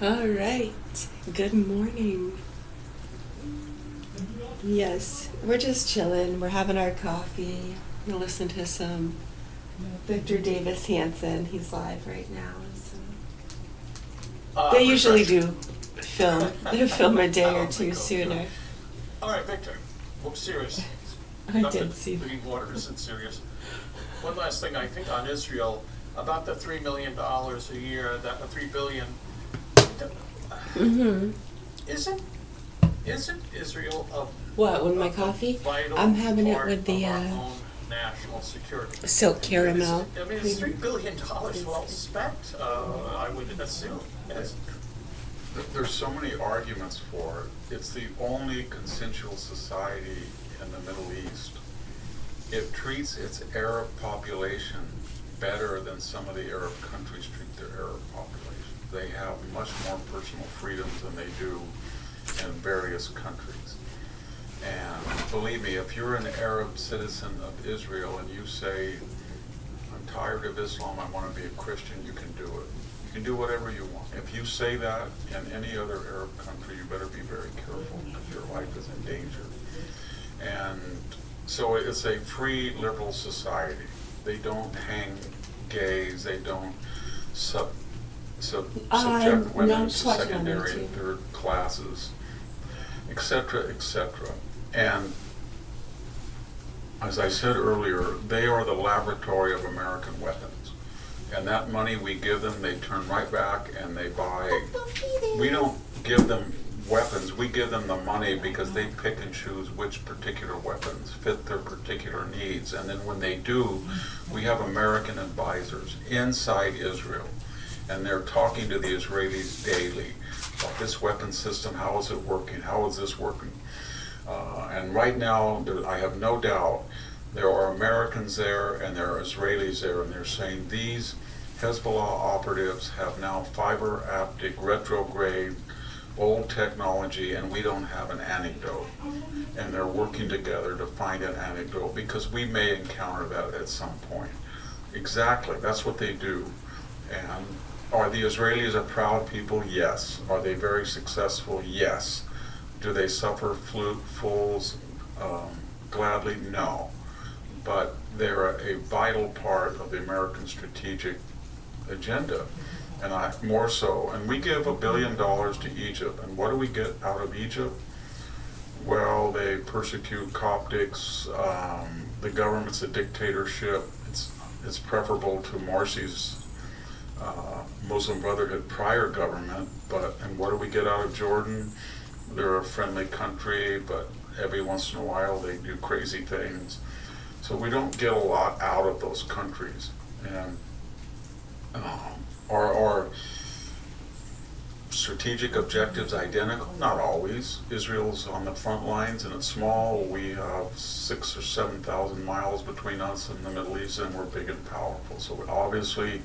All right. Good morning. Yes, we're just chilling. We're having our coffee. We're listening to some Victor Davis Hanson. He's live right now. So. They usually do film. They film a day or two sooner. All right, Victor. Well, serious. I did see that. Living water isn't serious. One last thing, I think on Israel, about the $3 million a year, that $3 billion. Mm-hmm. Isn't Israel a What, with my coffee? vital I'm having it part with the of our own national security? silk caramel. It's $3 billion well spent. I would assume. Yes. There's so many arguments for it. It's the only consensual society in the Middle East. It treats its Arab population better than some of the Arab countries treat their Arab population. They have much more personal freedoms than they do in various countries. And believe me, if you're an Arab citizen of Israel and you say, I'm tired of Islam, I want to be a Christian, you can do it. You can do whatever you want. If you say that in any other Arab country, you better be very careful because your life is in danger. And so it's a free liberal society. They don't hang gays, they don't subject women to secondary and third classes, etc., etc. And as I said earlier, they are the laboratory of American weapons. And that money we give them, they turn right back and they buy. We don't give them weapons, we give them the money because they pick and choose which particular weapons fit their particular needs. And then when they do, we have American advisors inside Israel. And they're talking to the Israelis daily about this weapon system, how is it working, how is this working? And right now, I have no doubt, there are Americans there and there are Israelis there, and they're saying these Hezbollah operatives have now fiber optic, retrograde, old technology, and we don't have an antidote. And they're working together to find an antidote because we may encounter that at some point. Exactly, that's what they do. And are the Israelis a proud people? Yes. Are they very successful? Yes. Do they suffer fools gladly? No. But they're a vital part of the American strategic agenda, and more so. And we give $1 billion to Egypt, and what do we get out of Egypt? Well, they persecute Coptics. The government's a dictatorship. It's preferable to Morsi's Muslim Brotherhood prior government. And what do we get out of Jordan? They're a friendly country, but every once in a while they do crazy things. So we don't get a lot out of those countries. And are strategic objectives identical? Not always. Israel's on the front lines and it's small. We have 6,000 or 7,000 miles between us and the Middle East, and we're big and powerful. So obviously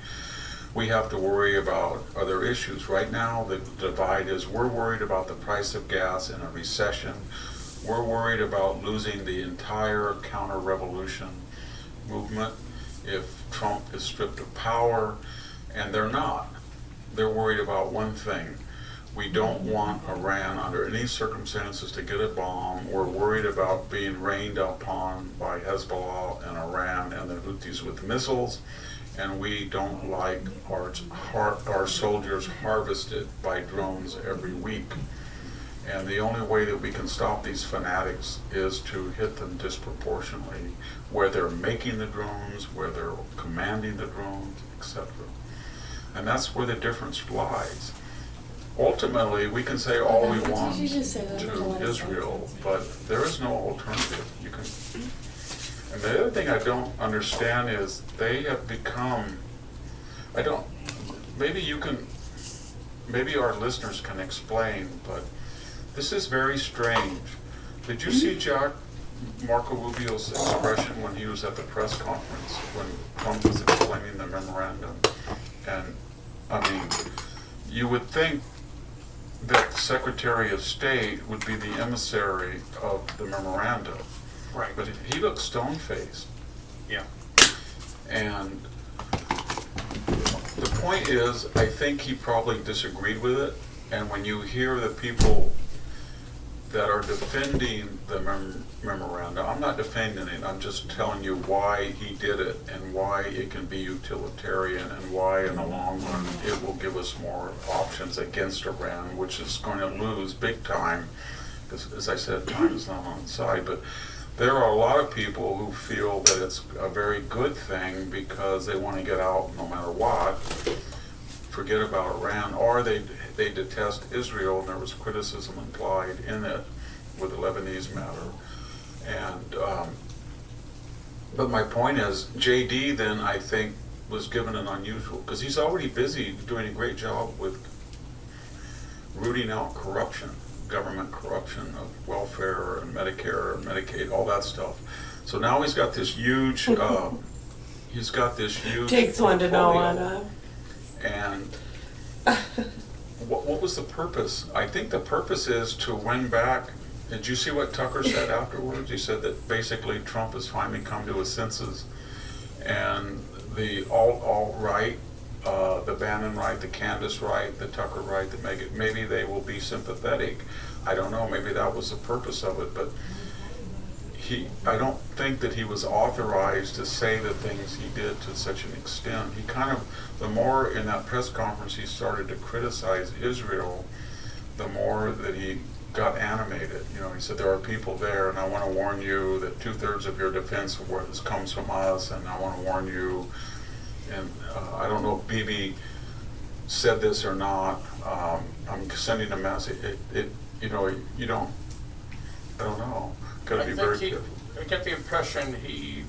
we have to worry about other issues. Right now the divide is we're worried about the price of gas in a recession. We're worried about losing the entire counter-revolution movement if Trump is stripped of power, and they're not. They're worried about one thing. We don't want Iran under any circumstances to get a bomb. We're worried about being rained upon by Hezbollah and Iran and the Houthis with missiles, and we don't like our soldiers harvested by drones every week. And the only way that we can stop these fanatics is to hit them disproportionately, where they're making the drones, where they're commanding the drones, etc. And that's where the difference lies. Ultimately, we can say all we want to Israel, but there is no alternative. And the other thing I don't understand is they have become, maybe our listeners can explain, but this is very strange. Did you see Marco Rubio's expression when he was at the press conference, when Trump was explaining the memorandum? And, I mean, you would think that the Secretary of State would be the emissary of the memorandum. Right. But he looks stone-faced. Yeah. And the point is, I think he probably disagreed with it, and when you hear the people that are defending the memorandum, I'm not defending it, I'm just telling you why he did it, and why it can be utilitarian, and why in the long run it will give us more options against Iran, which is going to lose big time, because as I said, time is not on its side, but there are a lot of people who feel that it's a very good thing because they want to get out no matter what, forget about Iran, or they detest Israel, and there was criticism implied in it with the Lebanese matter. And but my point is, JD then I think was given an unusual, because he's already busy doing a great job with rooting out corruption, government corruption of welfare and Medicare and Medicaid, all that stuff. So now he's got this huge Takes one to know portfolio. one. And what was the purpose? I think the purpose is to win back. Did you see what Tucker said afterwards? He said that basically Trump has finally come to his senses, and the alt-right, the Bannon right, the Candace right, the Tucker right, the Megan, maybe they will be sympathetic. I don't know, maybe that was the purpose of it, but I don't think that he was authorized to say the things he did to such an extent. He kind of, the more in that press conference he started to criticize Israel, the more that he got animated. You know, he said, there are people there, and I want to warn you that 2/3 of your defense comes from us, and I want to warn you. And I don't know if Bibi said this or not. I'm sending a message. You know, you don't. I don't know. Got to be very careful. I get the impression he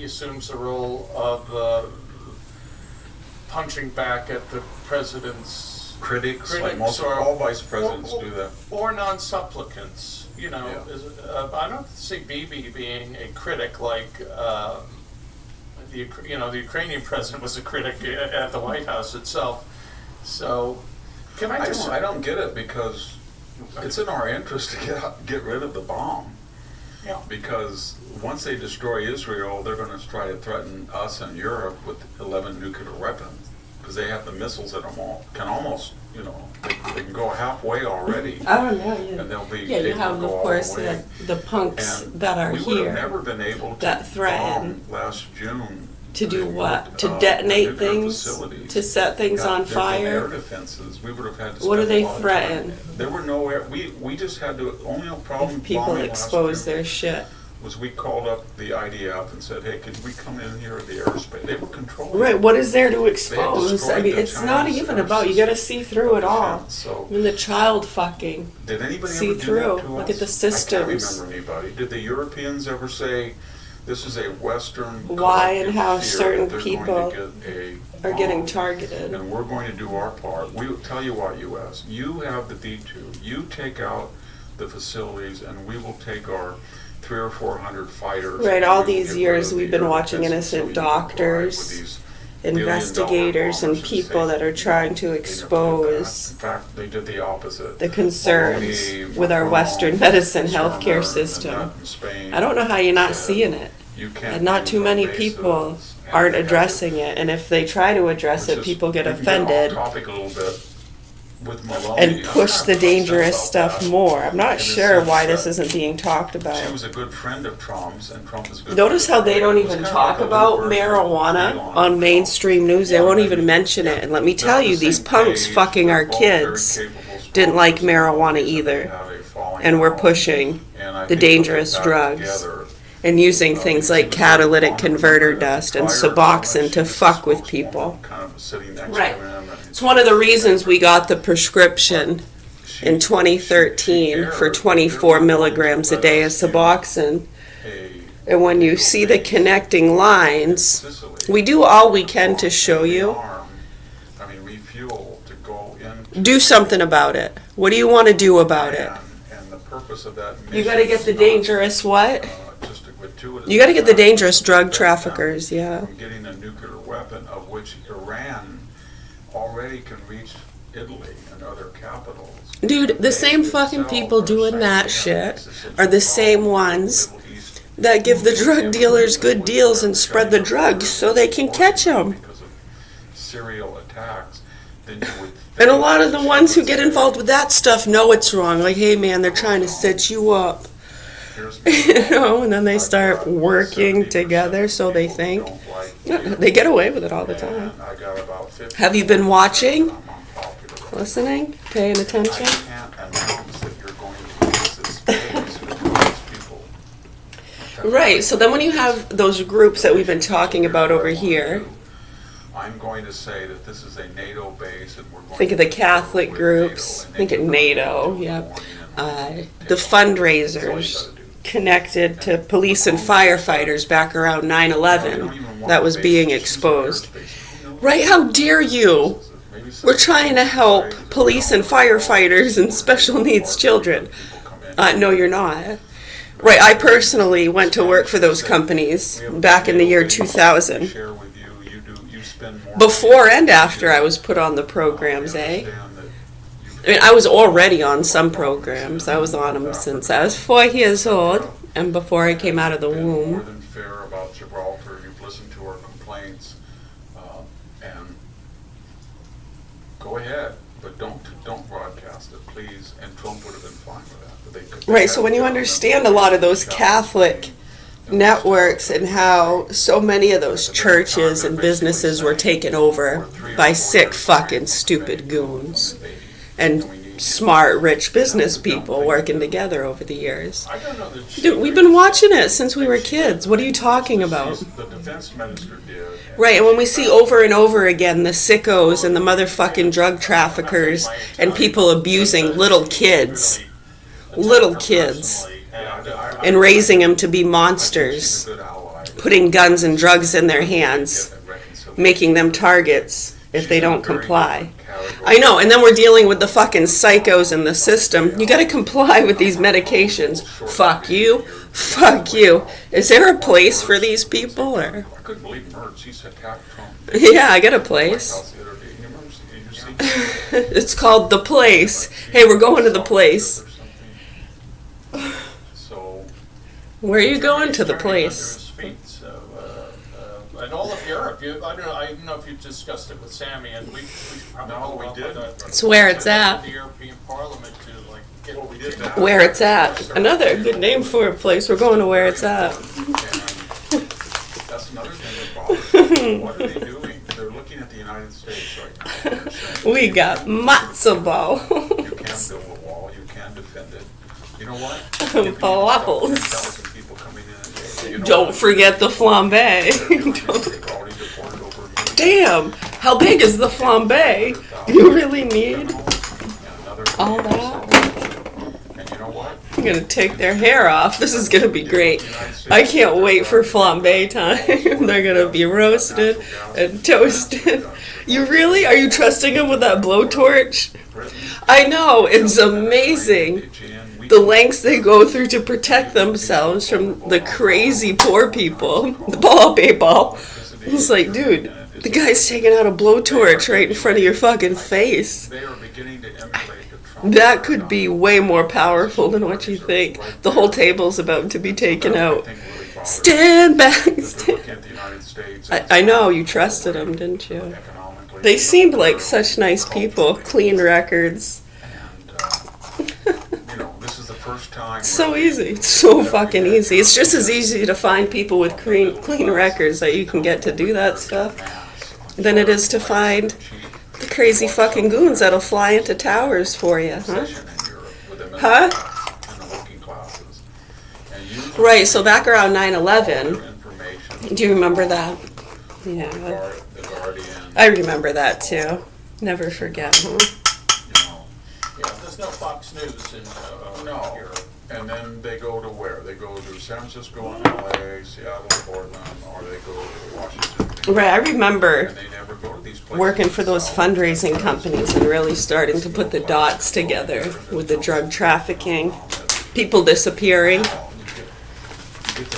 assumes the role of punching back at the president's critics like most or all vice presidents do that. Or non-supplicants. You know, Yeah. I don't see Bibi being a critic like the Ukrainian president was a critic at the White House itself. So, can I just? I don't get it, because it's in our interest to get rid of the bomb. Yeah. Because once they destroy Israel, they're going to try to threaten us and Europe with 11 nuclear weapons, because they have the missiles that can almost, you know, they can go halfway already. I don't know. Yeah. And they'll be Yeah, you able have, to go of all course, the way. the punks And that are we would have here never been able to that threaten bomb last June. to do what? To the detonate nuclear things? facilities. To set things Got- on there've been air fire? defenses. We would have had to What do spend they a lot of threaten? time. There were no air. We just had to. Only problem. If people bombing last expose year their shit. was we called up the IDF and said, hey, could we come in here at the airspace? They were controlling. Right, what is there to expose? I destroyed mean, the it's not Chinese even air about, you gotta see through it all. defense. So, I mean, the child fucking. did anybody See ever do through. that to Look us? at the systems. I can't remember anybody. Did the Europeans ever say, this is a Western Why and collective how fear certain that they're people going to get a Are getting bomb, targeted. and we're going to do our part. We will tell you what, U.S. You have the D2. You take out the facilities, and we will take our 300 or 400 fighters. Right, and all we will these get rid years of we've the been air watching defenses so innocent you can fly with doctors, these investigators, and billion-dollar people bombers that are and say, trying to they never did that. expose In fact, they did the opposite. the concerns Maloney, with our Macron, Western medicine Shermer, healthcare and system. that in Spain I don't know how you're not said, seeing it. you can't And not use too our many bases, people and aren't they have to- addressing it. And if they try to address Which it, is- people get we can offended off topic a little bit with Maloney. and push the dangerous about stuff that. more. I'm not In the sure sense why this that isn't being talked She about. was a good friend of Trump's, and Trump is a good. Notice how friend of they don't hers. It was even kind of talk like a about little version of marijuana Elon on Trump. mainstream news. They Yeah, won't they- even mention it. And let me They're tell on the you, these same punks page. fucking They're our both very kids capable didn't like spokespersons, marijuana and they either. have a falling And we're out. pushing And I the think they'll dangerous get back drugs together. and using Because things he like was very catalytic fond of converter her. dust and Prior to Suboxone that, to she was fuck the with spokeswoman, people. Kind of sitting next Right. to him. and It's one of the reasons we got the prescription she- in 2013 for 24 milligrams a day of Suboxone. a- And when you see the connecting lines, Sicily. we do all we can to show you. I mean, refuel to go in. Do something about it. What do you want to do about it? And the purpose of that You got to get the mission is not, dangerous what? just a gratuitous You got to get the attack dangerous to drug prevent them traffickers, yeah. from getting a nuclear weapon, of which Iran already can reach Italy and other capitals. Dude, the They same fucking themselves people are doing saying, that yeah, shit this is are the a same problem in the ones Middle East. that give the drug dealers good deals and spread the drugs so they can catch them. Because of serial attacks then you would. And a lot of the ones who get involved with that stuff know it's wrong. Like, hey man, they're trying to set you up. You know, and then they start working together, so they think. They get away with it all the time. Have you been watching? Listening? Paying attention? Right, so then when you have those groups that we've been talking about over here, I'm going to say that this is a NATO base and we're going think of the Catholic groups, think of NATO, yep. The fundraisers connected to police and firefighters back around 9/11 that was being exposed. Right, how dare you? We're trying to help police and firefighters and special needs children. No, you're not. Right, I personally went to work for those companies back in the year 2000. Before and after I was put on the programs, eh? I mean, I was already on some programs. I was on them since I was 4 years old and before I came out of the womb. More than fair about Gibraltar. You've listened to our complaints, and go ahead, but don't broadcast it, please. And Trump would have been fine with that. But right. So when you understand a lot of those Catholic networks and how so many of those churches and businesses were taken over by sick fucking stupid goons and smart rich business people working together over the years. Dude, we've been watching it since we were kids. What are you talking about? The defense minister did. Right, and when we see over and over again the sickos and the motherfucking drug traffickers and people abusing little kids, and raising them to be monsters, putting guns and drugs in their hands, making them targets if they don't comply. I know, and then we're dealing with the fucking psychos in the system. You gotta comply with these medications. Fuck you. Fuck you. Is there a place for these people? Or? I couldn't believe Mertz. He said Trump. Yeah, I got a place. It's called The Place. Hey, we're going to The Place. Where are you going to The Place? And all of Europe, I don't know if you discussed it with Sammy, and we probably did. It's where it's at. The European Parliament to like get what we did. Where it's at. Another good name for a place. We're going to where it's at. That's another thing that bothers me. What are they doing? They're looking at the United States right now. We got matzo ball. You can build a wall. You can defend it. You know what? Waffles. Don't forget the flambe. Damn, how big is the flambe? You really need all that? I'm gonna take their hair off. This is gonna be great. I can't wait for flambe time. They're gonna be roasted and toasted. You really? Are you trusting them with that blowtorch? I know, it's amazing. The lengths they go through to protect themselves from the crazy poor people. The ball people. It's like, dude, the guy's taking out a blowtorch right in front of your fucking face. That could be way more powerful than what you think. The whole table's about to be taken out. Stand back. I know, you trusted them, didn't you? They seemed like such nice people. Clean records. So easy. It's so fucking easy. It's just as easy to find people with clean records that you can get to do that stuff than it is to find the crazy fucking goons that'll fly into towers for you, huh? Huh? Right, so back around 9/11, do you remember that? Yeah. I remember that too. Never forget, huh? Yeah, there's no Fox News in Europe. And then they go to where? They go to San Francisco and LA, Seattle, Portland, or they go to Washington. Right, I remember And they never go to these places. working for those fundraising companies and really starting to put the dots together with the drug trafficking, people disappearing,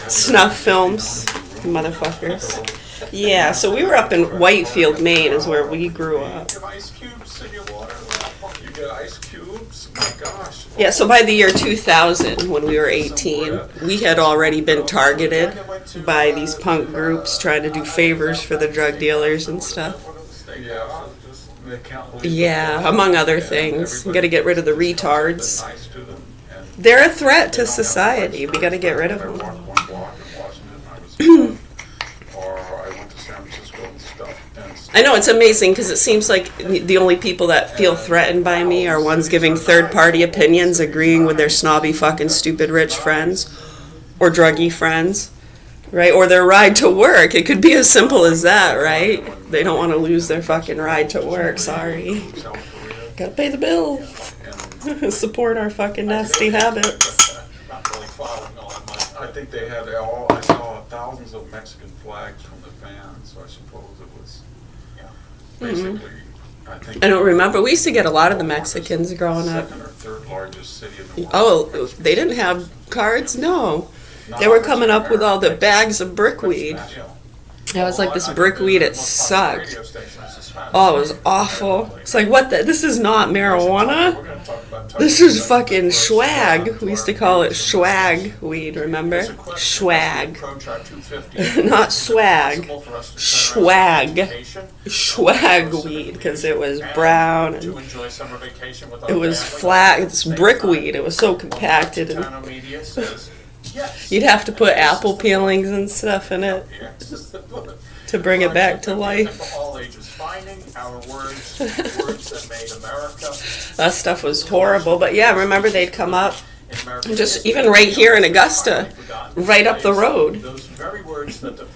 snuff films, motherfuckers. Yeah, so we were up in Whitefield, Maine is where we grew up. You have ice cubes in your water? You get ice cubes? My gosh. Yeah, so by the year 2000, when we were 18, we had already been targeted by these punk groups trying to do favors for the drug dealers and stuff. Yeah. They can't believe Yeah, the among other and things. We everybody got to get rid of the just comes up and retards. nice to them, and They're a threat they to don't have society. the We got to get rid of I them. walked one block in Washington, I was in or I went to San Francisco and stuff. I know, it's amazing because it seems like the only people that feel threatened by me are ones giving third-party opinions, agreeing with their snobby, fucking, stupid, rich friends or druggy friends, right? Or their ride to work. It could be as simple as that, right? They don't want to lose their fucking ride to work. Sorry. Gotta pay the bill. Support our fucking nasty habits. Not really following all that much. I think they had all, I saw thousands of Mexican flags from the fans, so I suppose it was basically, I think. I don't remember. We used to get a lot of the Mexicans growing up. Second or third largest city in the world. Oh, they didn't have cards? No. They were coming up with all the bags of brickweed. That was like this brickweed, it sucked. Oh, it was awful. It's like, what the? This is not marijuana. This is fucking swag. We used to call it swag weed, remember? Swag. Not swag. Swag. Swag weed, because it was brown and it was flat. It's brickweed. It was so compacted and you'd have to put apple peelings and stuff in it to bring it back to life. That stuff was horrible, but yeah, remember they'd come up, just even right here in Augusta, right up the road,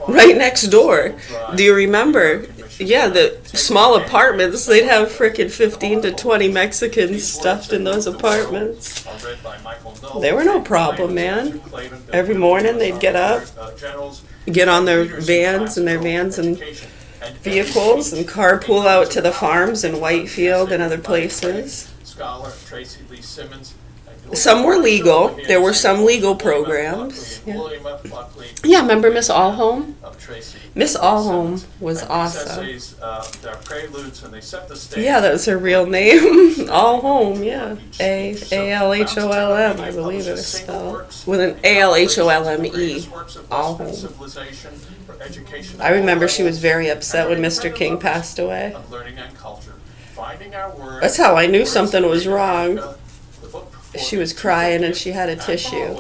right next door. Do you remember? Yeah, the small apartments, they'd have frickin' 15 to 20 Mexicans stuffed in those apartments. They were no problem, man. Every morning they'd get up, get on their vans and vehicles and carpool out to the farms in Whitefield and other places. Some were legal. There were some legal programs. Yeah, remember Miss Allhome? Miss Allhome was awesome. Yeah, that was her real name. Allhome, yeah. A-L-H-O-L-M, I believe it was spelled. With an A-L-H-O-L-M-E. Allhome. I remember she was very upset when Mr. King passed away. That's how I knew something was wrong. She was crying and she had a tissue.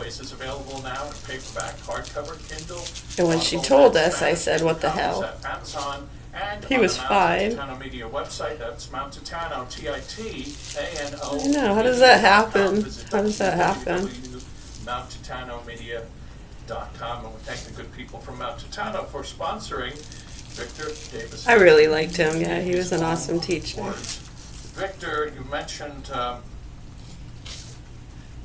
And when she told us, I said, what the hell? He was fine. I know, how does that happen? How does that happen? MountTitanomedia.com, and we thank the good people from Mount Titano for sponsoring Victor Davis. I really liked him, yeah, he was an awesome teacher. Victor, you mentioned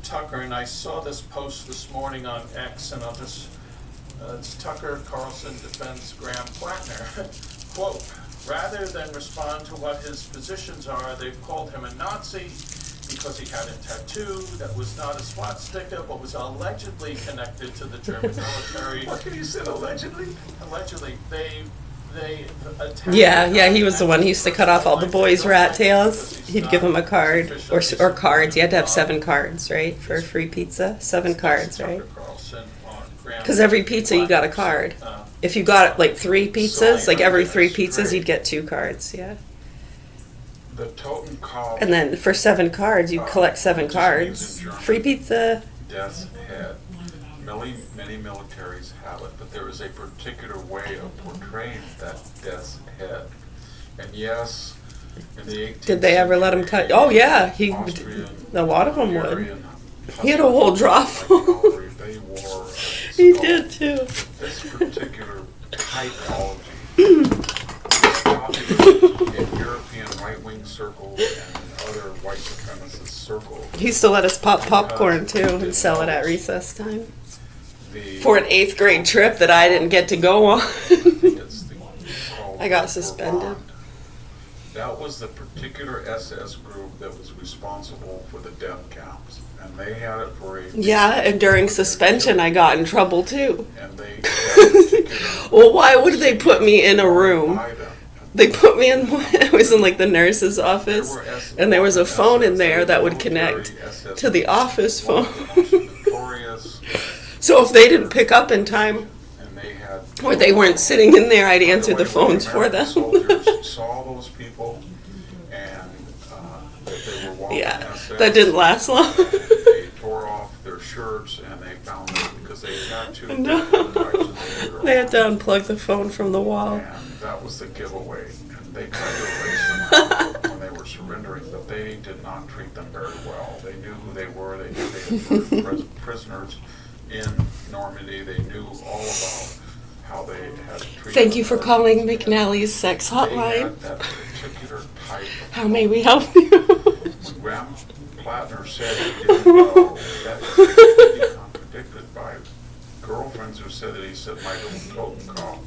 Tucker, and I saw this post this morning on X, and I'll just, it's Tucker Carlson defends Graham Plattner. Quote, rather than respond to what his positions are, they've called him a Nazi because he had a tattoo that was not a swastika, but was allegedly connected to the German military. What can you say, allegedly? Allegedly, they Yeah, he was the one who used to cut off all the boys' rat tails. He'd give them a card, or cards. You had to have 7 cards, right, for a free pizza? 7 cards, right? Because every pizza you got a card. If you got like 3 pizzas, like every 3 pizzas, you'd get 2 cards, yeah. The totem call. And then for 7 cards, you collect 7 cards. Free pizza. Death's head. Many militaries have it, but there is a particular way of portraying that death's head. And yes, in the 18th Did they ever let him cut? Oh yeah, a lot of them would. He had a whole drop. They wore. He did too. This particular typology in European right-wing circles and other white supremacist circles. He used to let us pop popcorn too and sell it at recess time. For an 8th grade trip that I didn't get to go on. I got suspended. That was the particular SS group that was responsible for the death camps. And they had it for a... Yeah, and during suspension I got in trouble too. And they... Well, why would they put me in a room? They put me in, I was in like the nurse's office, and there was a phone in there that would connect to the office phone. So if they didn't pick up in time, or they weren't sitting in there, I'd answer the phones for them. Soldiers saw those people, Waltham Yeah, SS. that didn't last long. And they tore off their shirts and they found them because they tattooed No. They had to unplug the phone from the wall. And that was the giveaway. And they tried to erase them out when they were surrendering, but they did not treat them very well. They knew who they were. They knew they had murdered prisoners in Normandy. They knew all about how they had treated Thank you for them. calling McNally's sex They hotline. had that particular type of How may we help you? when Graham Plattner said he didn't know, that is completely contradicted by girlfriends who said that he said my little totem call.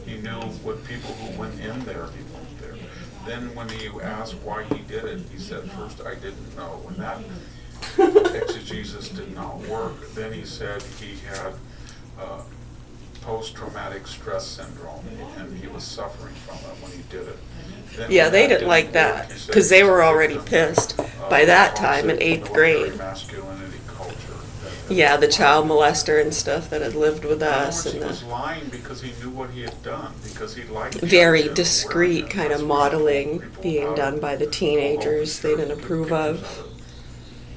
He knew what people who went in there, he went there. Then when you asked why he did it, he said, first, I didn't know. When that exegesis did not work, then he said he had post-traumatic stress syndrome, and he was suffering from it when he did it. Then Yeah, when they that didn't like work, that he said because he they was were a already victim pissed of by that toxic time in 8th military grade. masculinity culture. Yeah, the child molester and stuff that had lived with In other us. words, And he was the lying because he knew what he had done, because he liked the very idea of discreet wearing it. kind of That's what he modeling told people being about done it. by the teenagers they didn't approve of.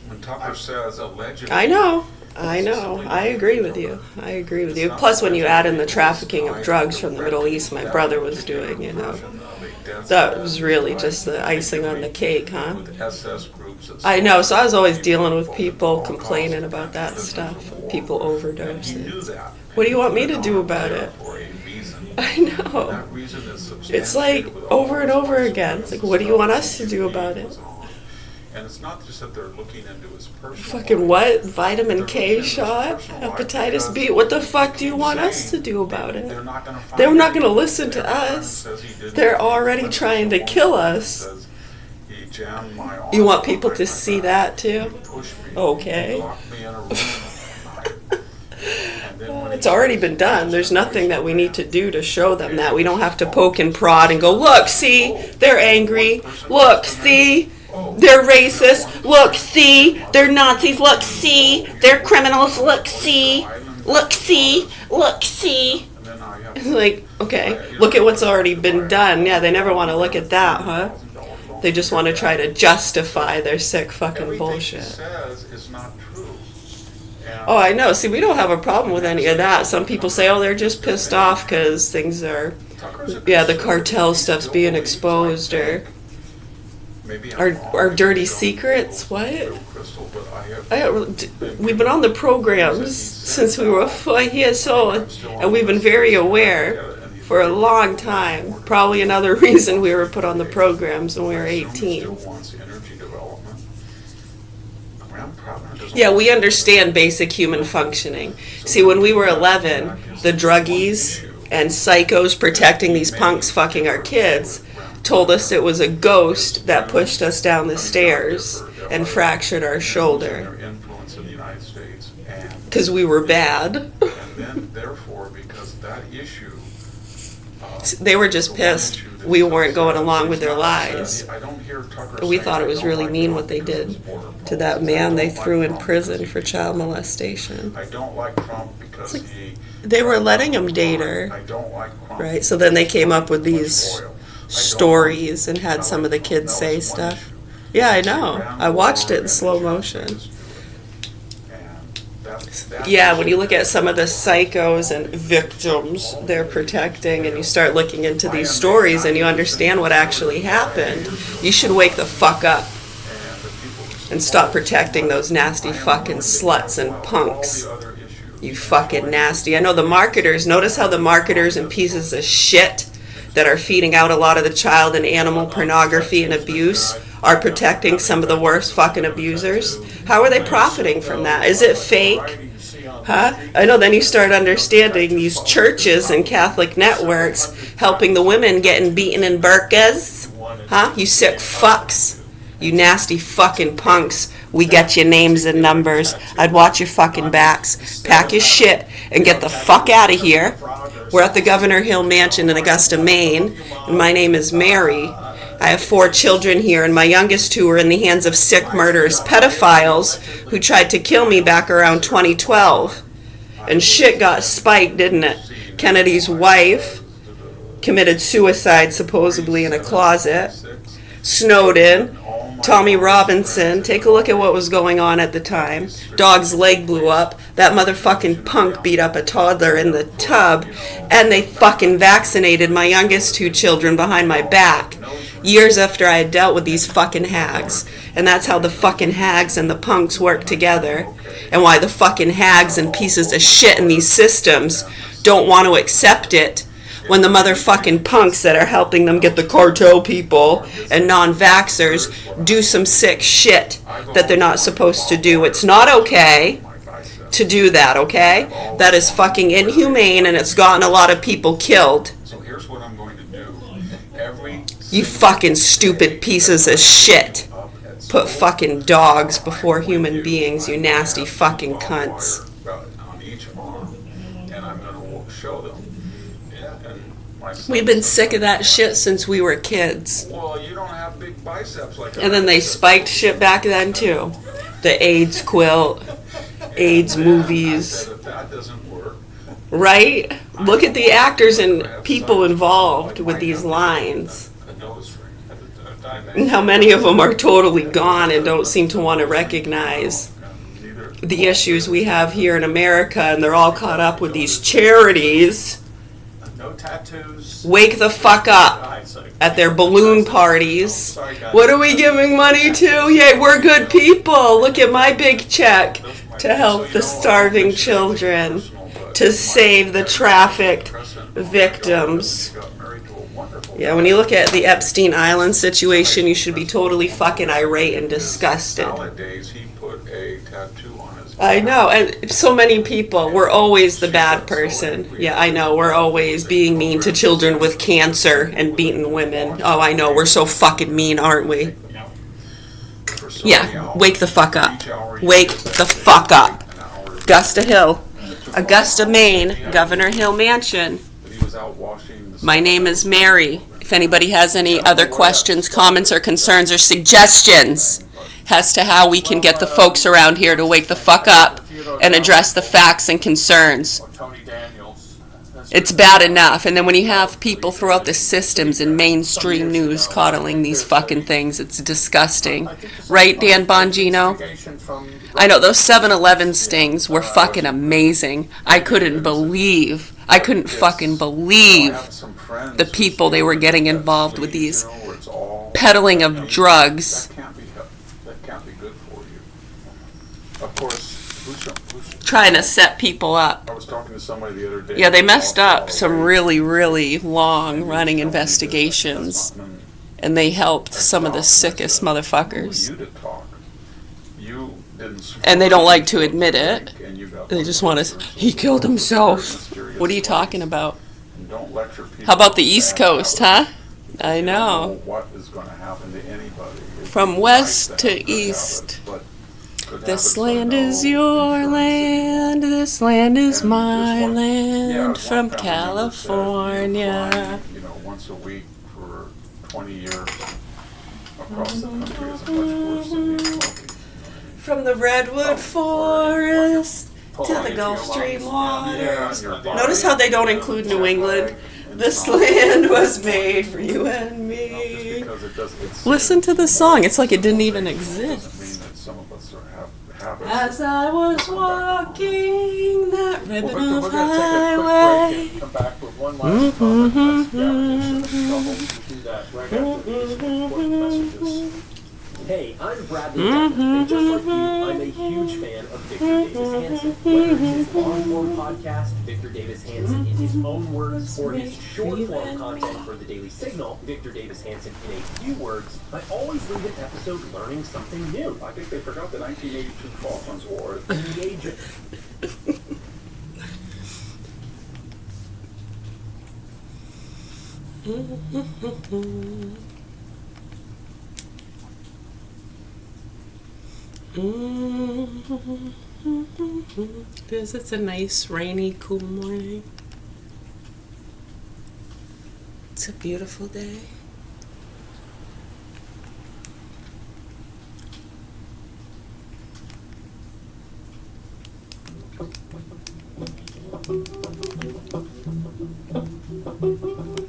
When Tucker says allegedly. I know. I agree with you. I agree with you. Plus, when you add in the trafficking of drugs from the Middle East my brother was doing, you know, that was really just the icing on the cake, huh? With SS groups that I know, so I was always dealing with people complaining about that stuff, people overdosing. What do you want me to do about it? I know. It's like over and over again. It's like, what do you want us to do about it? And it's not just that they're looking into his personal Fucking life. what? Vitamin K shot? Hepatitis B? What the fuck do you want us to do about it? They're not They're not gonna listen to us. They're already trying to kill us. You want people to see that too? Okay. It's already been done. There's nothing that we need to do to show them that. We don't have to poke and prod and go, look, see, they're angry. Look, see, they're racist. Look, see, they're Nazis. Look, see, they're criminals. Look, see, look, see, look, see. It's like, okay, look at what's already been done. Yeah, they never want to look at that, huh? They just want to try to justify their sick fucking bullshit. Oh, I know. See, we don't have a problem with any of that. Some people say, oh, they're just pissed off because things are, yeah, the cartel stuff's being exposed, or our dirty secrets. What? We've been on the programs since we were 5 years old, and we've been very aware for a long time. Probably another reason we were put on the programs when we were 18. Yeah, we understand basic human functioning. See, when we were 11, the druggies and psychos protecting these punks fucking our kids told us it was a ghost that pushed us down the stairs and fractured our shoulder. Because we were bad. And then, therefore, because that issue... They were just pissed we weren't going along with their lies. We thought it was really mean what they did to that man they threw in prison for child molestation. I don't like Trump because they were letting him date her, right? So then they came up with these stories and had some of the kids say stuff. Yeah, I know. I watched it in slow motion. Yeah, when you look at some of the psychos and victims they're protecting, and you start looking into these stories and you understand what actually happened, you should wake the fuck up and stop protecting those nasty fucking sluts and punks. You fucking nasty. I know the marketers, notice how the marketers and pieces of shit that are feeding out a lot of the child and animal pornography and abuse are protecting some of the worst fucking abusers. How are they profiting from that? Is it fake? Huh? I know, then you start understanding these churches and Catholic networks helping the women getting beaten in burqas. Huh? You sick fucks. You nasty fucking punks. We get your names and numbers. I'd watch your fucking backs. Pack your shit and get the fuck out of here. We're at the Governor Hill Mansion in Augusta, Maine, and my name is Mary. I have 4 children here, and my youngest 2 are in the hands of sick, murderous pedophiles who tried to kill me back around 2012. And shit got spiked, didn't it? Kennedy's wife committed suicide supposedly in a closet. Snowden Tommy Robinson. Take a look at what was going on at the time. Dog's leg blew up. That motherfucking punk beat up a toddler in the tub. And they fucking vaccinated my youngest 2 children behind my back. Years after I had dealt with these fucking hags. And that's how the fucking hags and the punks work together. And why the fucking hags and pieces of shit in these systems don't want to accept it. When the motherfucking punks that are helping them get the cartel people and non-vaxxers do some sick shit that they're not supposed to do. It's not okay to do that, okay? That is fucking inhumane, and it's gotten a lot of people killed. So here's what I'm going to do. You fucking stupid pieces of shit. Put fucking dogs before human beings, you nasty fucking cunts. On each arm, and I'm going to show them. We've been sick of that shit since we were kids. Well, you don't have big biceps like that. And then they spiked shit back then too. The AIDS quilt, AIDS movies. That doesn't work. Right? Look at the actors and people involved with these lines. And how many of them are totally gone and don't seem to want to recognize the issues we have here in America, and they're all caught up with these charities. No tattoos. Wake the fuck up at their balloon parties. What are we giving money to? Yay, we're good people. Look at my big check to help the starving children, to save the trafficked victims. Yeah, when you look at the Epstein Island situation, you should be totally fucking irate and disgusted. Nowadays, he put a tattoo on his I know, and so many people, we're always the bad person. Yeah, I know, we're always being mean to children with cancer and beating women. Oh, I know, we're so fucking mean, aren't we? Yeah, wake the fuck up. Wake the fuck up. Augusta Hill. Augusta, Maine, Governor Hill Mansion. My name is Mary. If anybody has any other questions, comments, or concerns, or suggestions as to how we can get the folks around here to wake the fuck up and address the facts and concerns. It's bad enough. And then when you have people throughout the systems in mainstream news coddling these fucking things, it's disgusting. Right, Dan Bongino? I know, those 7-Eleven stings were fucking amazing. I couldn't fucking believe the people they were getting involved with these peddling of drugs. That can't be good for you. Of course, Trying to set people up. I was talking to somebody the other day. Yeah, they messed up some really, really long-running investigations, and they helped some of the sickest motherfuckers. And they don't like to admit it. They just want to, he killed himself. What are you talking about? How about the East Coast, huh? I know. What is going to happen to anybody? From west to east. This land is your land, this land is my land, from California. You know, once a week for 20 years across the country is much worse than the smoking. From the redwood forest to the Gulf Stream waters. Notice how they don't include New England. This land was made for you and me. Listen to the song. It's like it didn't even exist. As I was walking that ribbon of highway. Come back with one last comment. Do that right after these important messages. Hey, I'm Bradley Devlin, and just like you, I'm a huge fan of Victor Davis Hanson. Whether it's his long-form podcast, Victor Davis Hanson in his own words, or his short-form content for the Daily Signal, Victor Davis Hanson in a few words, I always leave an episode learning something new. I think they forgot the 1982 Falklands War. Engaging. It's a nice rainy, cool morning. It's a beautiful day.